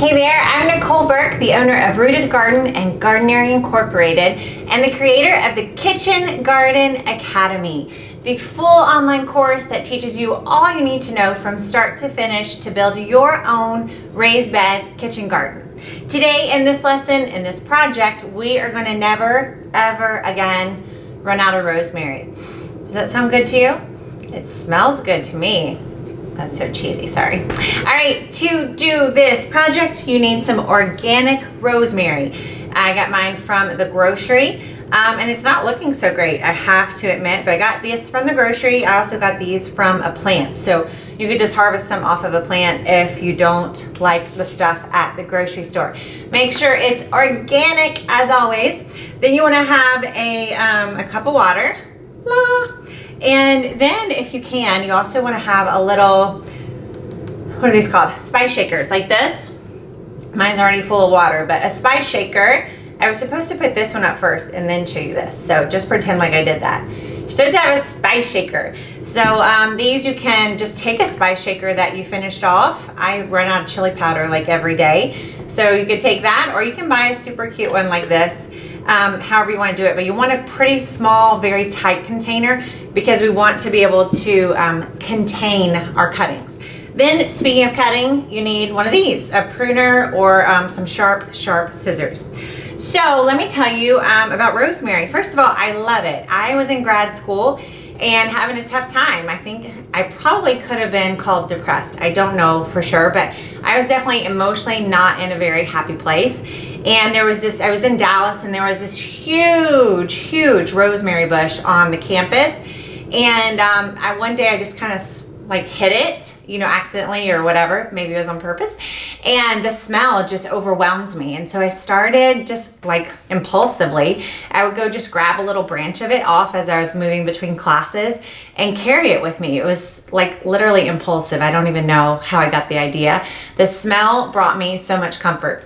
Hey there, I'm Nicole Burke, the owner of Rooted Garden and Gardenery Incorporated, and the creator of the Kitchen Garden Academy, the full online course that teaches you all you need to know from start to finish to build your own raised bed kitchen garden. Today in this lesson, in this project, we are going to never, ever again run out of rosemary. Does that sound good to you? It smells good to me. That's so cheesy, sorry. All right, to do this project, you need some organic rosemary. I got mine from the grocery, and it's not looking so great, I have to admit, but I got this from the grocery. I also got these from a plant. So you could just harvest some off of a plant if you don't like the stuff at the grocery store. Make sure it's organic as always. Then you wanna have a cup of water. And then if you can, you also want to have a little, what are these called? Spice shakers like this. Mine's already full of water, but a spice shaker. I was supposed to put this one up first and then show you this. So just pretend like I did that. You're supposed to have a spice shaker. So these, you can just take a spice shaker that you finished off. I run out of chili powder like every day. So you could take that, or you can buy a super cute one like this. However you want to do it, but you want a pretty small, very tight container because we want to be able to contain our cuttings. Then, speaking of cutting, you need one of these, a pruner or some sharp scissors. So let me tell you about rosemary. First of all, I love it. I was in grad school and having a tough time. I think I probably could have been called depressed. I don't know for sure, but I was definitely emotionally not in a very happy place. And there was this, I was in Dallas, and there was this huge rosemary bush on the campus. And one day I just kind of like hit it, you know, accidentally or whatever, maybe it was on purpose. And the smell just overwhelmed me. And so I started just like impulsively, I would go just grab a little branch of it off as I was moving between classes and carry it with me. It was like literally impulsive. I don't even know how I got the idea. The smell brought me so much comfort.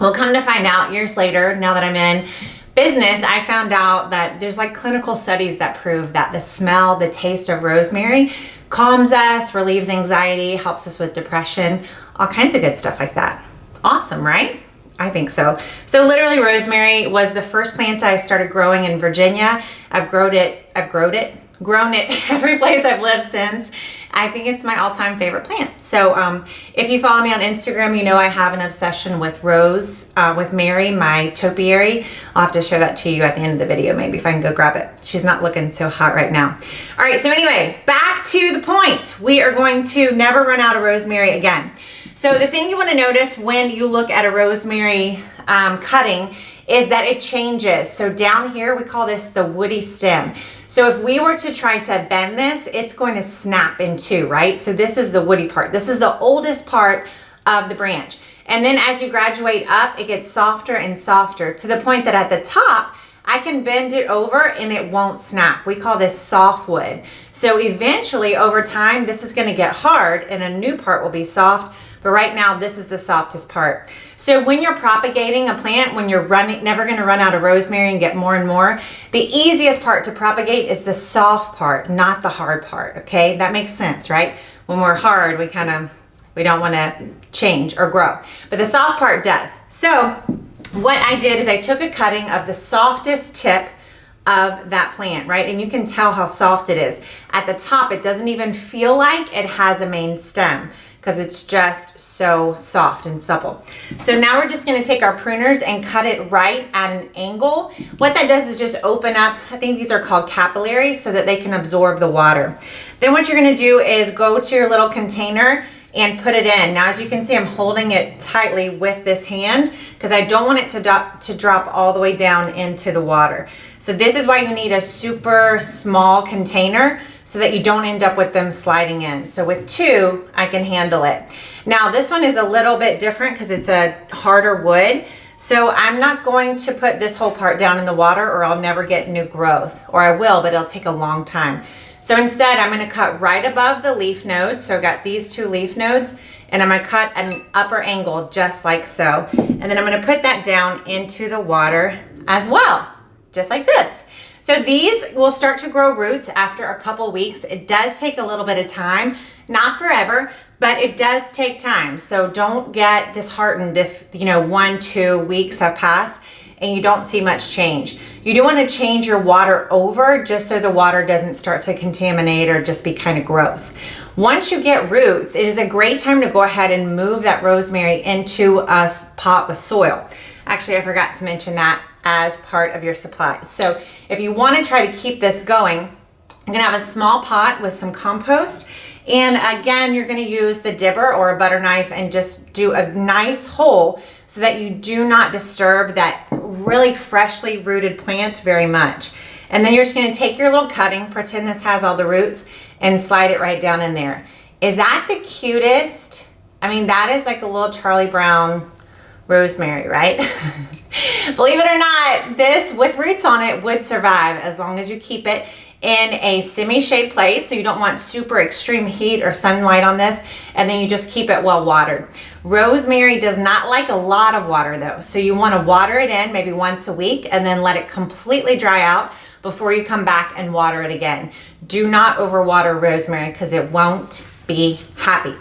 Well, come to find out years later, now that I'm in business, I found out that there's like clinical studies that prove that the smell, the taste of rosemary calms us, relieves anxiety, helps us with depression, all kinds of good stuff like that. Awesome, right? I think so. So literally rosemary was the first plant I started growing in Virginia. I've grown it every place I've lived since. I think it's my all-time favorite plant. So if you follow me on Instagram, you know I have an obsession with rose, with Mary, my topiary. I'll have to show that to you at the end of the video, maybe if I can go grab it. She's not looking so hot right now. All right, so anyway, back to the point. We are going to never run out of rosemary again. So the thing you want to notice when you look at a rosemary cutting is that it changes. So down here, we call this the woody stem. So if we were to try to bend this, it's going to snap in two, right? So this is the woody part. This is the oldest part of the branch. And then as you graduate up, it gets softer and softer to the point that at the top, I can bend it over and it won't snap. We call this softwood. So eventually over time, this is gonna get hard and a new part will be soft. But right now, this is the softest part. So when you're propagating a plant, when you're never gonna run out of rosemary and get more and more, the easiest part to propagate is the soft part, not the hard part, okay? That makes sense, right? When we're hard, we don't wanna change or grow. But the soft part does. So what I did is I took a cutting of the softest tip of that plant, right? And you can tell how soft it is. At the top, it doesn't even feel like it has a main stem because it's just so soft and supple. So now we're just gonna take our pruners and cut it right at an angle. What that does is just open up, I think these are called capillaries, so that they can absorb the water. Then what you're gonna do is go to your little container and put it in. Now, as you can see, I'm holding it tightly with this hand because I don't want it to drop all the way down into the water. So this is why you need a super small container so that you don't end up with them sliding in. So with two, I can handle it. Now, this one is a little bit different because it's a harder wood. So I'm not going to put this whole part down in the water or I'll never get new growth. Or I will, but it'll take a long time. So instead, I'm gonna cut right above the leaf nodes. So I've got these two leaf nodes, and I'm gonna cut at an upper angle, just like so. And then I'm gonna put that down into the water as well, just like this. So these will start to grow roots after a couple weeks. It does take a little bit of time, not forever, but it does take time. So don't get disheartened if, 1-2 weeks have passed and you don't see much change. You do want to change your water over just so the water doesn't start to contaminate or just be kind of gross. Once you get roots, it is a great time to go ahead and move that rosemary into a pot with soil. Actually, I forgot to mention that as part of your supplies. So if you want to try to keep this going, you're gonna have a small pot with some compost. And again, you're gonna use the dibber or a butter knife and just do a nice hole so that you do not disturb that really freshly rooted plant very much. And then you're just gonna take your little cutting, pretend this has all the roots, and slide it right down in there. Is that the cutest? I mean, that is like a little Charlie Brown rosemary, right? Believe it or not, this with roots on it would survive as long as you keep it in a semi-shade place, so you don't want super extreme heat or sunlight on this, and then you just keep it well watered. Rosemary does not like a lot of water though, so you want to water it in maybe once a week and then let it completely dry out before you come back and water it again. Do not overwater rosemary because it won't be happy.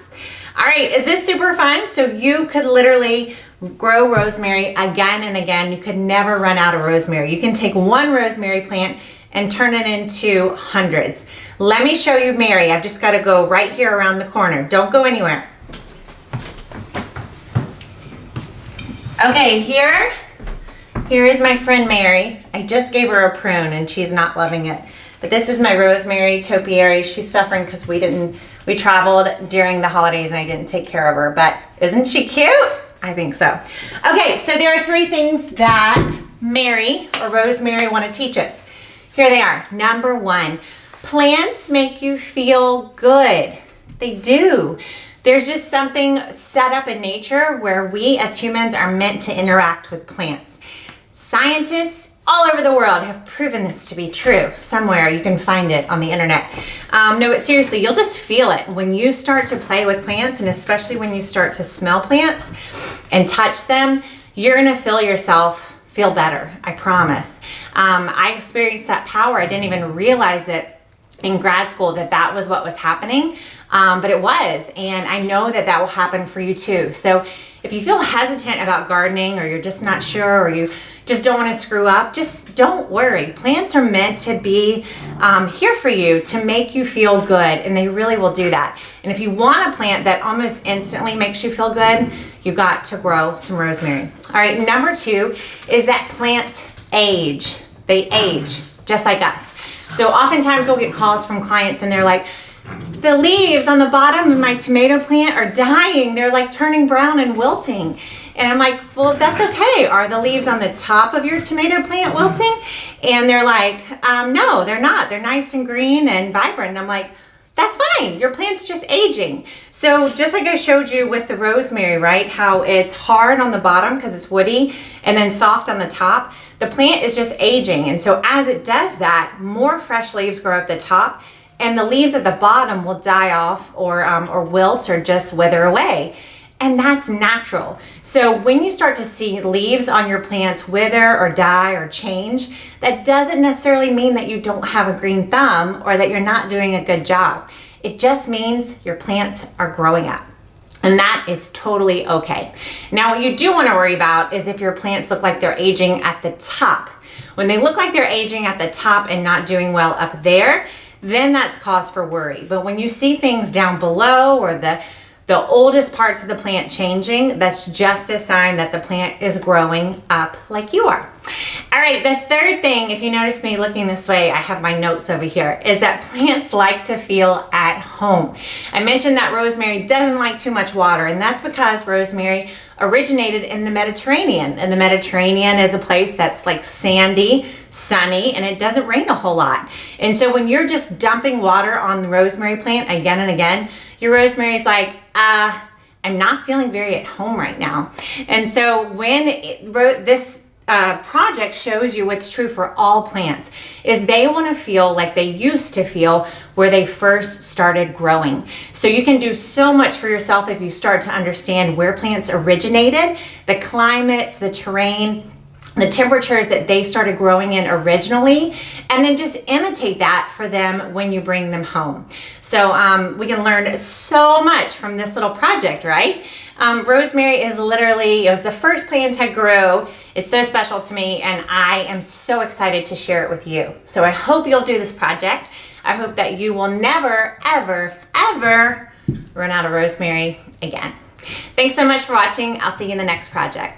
All right, is this super fun? So you could literally grow rosemary again and again. You could never run out of rosemary. You can take one rosemary plant and turn it into hundreds. Let me show you Mary. I've just got to go right here around the corner. Don't go anywhere. Okay, here is my friend Mary. I just gave her a prune and she's not loving it. But this is my rosemary topiary. She's suffering because we traveled during the holidays and I didn't take care of her, but isn't she cute? I think so. Okay, so there are 3 things that Mary or Rosemary want to teach us. Here they are. Number 1, plants make you feel good. They do. There's just something set up in nature where we as humans are meant to interact with plants. Scientists all over the world have proven this to be true. Somewhere you can find it on the internet. No, but seriously, you'll just feel it when you start to play with plants, and especially when you start to smell plants and touch them, you're gonna feel yourself feel better, I promise. I experienced that power. I didn't even realize it in grad school that was what was happening, but it was, and I know that will happen for you too. So if you feel hesitant about gardening, or you're just not sure, or you just don't want to screw up, just don't worry. Plants are meant to be here for you to make you feel good, and they really will do that. And if you want a plant that almost instantly makes you feel good, you got to grow some rosemary. All right, number 2 is that plants age. They age just like us. So oftentimes we'll get calls from clients and they're like, the leaves on the bottom of my tomato plant are dying. They're like turning brown and wilting. And I'm like, well, that's okay. Are the leaves on the top of your tomato plant wilting? And they're like, no, they're not. They're nice and green and vibrant. And I'm like, that's fine. Your plant's just aging. So just like I showed you with the rosemary, right? How it's hard on the bottom because it's woody and then soft on the top. The plant is just aging. And so as it does that, more fresh leaves grow up the top, and the leaves at the bottom will die off or wilt or just wither away. And that's natural. So when you start to see leaves on your plants wither or die or change, that doesn't necessarily mean that you don't have a green thumb or that you're not doing a good job. It just means your plants are growing up. And that is totally okay. Now, what you do want to worry about is if your plants look like they're aging at the top. When they look like they're aging at the top and not doing well up there, then that's cause for worry. But when you see things down below or the oldest parts of the plant changing, that's just a sign that the plant is growing up like you are. All right, the third thing, if you notice me looking this way, I have my notes over here, is that plants like to feel at home. I mentioned that rosemary doesn't like too much water, and that's because rosemary originated in the Mediterranean. And the Mediterranean is a place that's like sandy, sunny, and it doesn't rain a whole lot. And so when you're just dumping water on the rosemary plant again and again, your rosemary's like, I'm not feeling very at home right now. And so when this project shows you what's true for all plants, is they want to feel like they used to feel where they first started growing. So you can do so much for yourself if you start to understand where plants originated, the climates, the terrain, the temperatures that they started growing in originally, and then just imitate that for them when you bring them home. So we can learn so much from this little project, right? Rosemary is literally, it was the first plant I grew. It's so special to me, and I am so excited to share it with you. So I hope you'll do this project. I hope that you will never, ever, ever run out of rosemary again. Thanks so much for watching. I'll see you in the next project.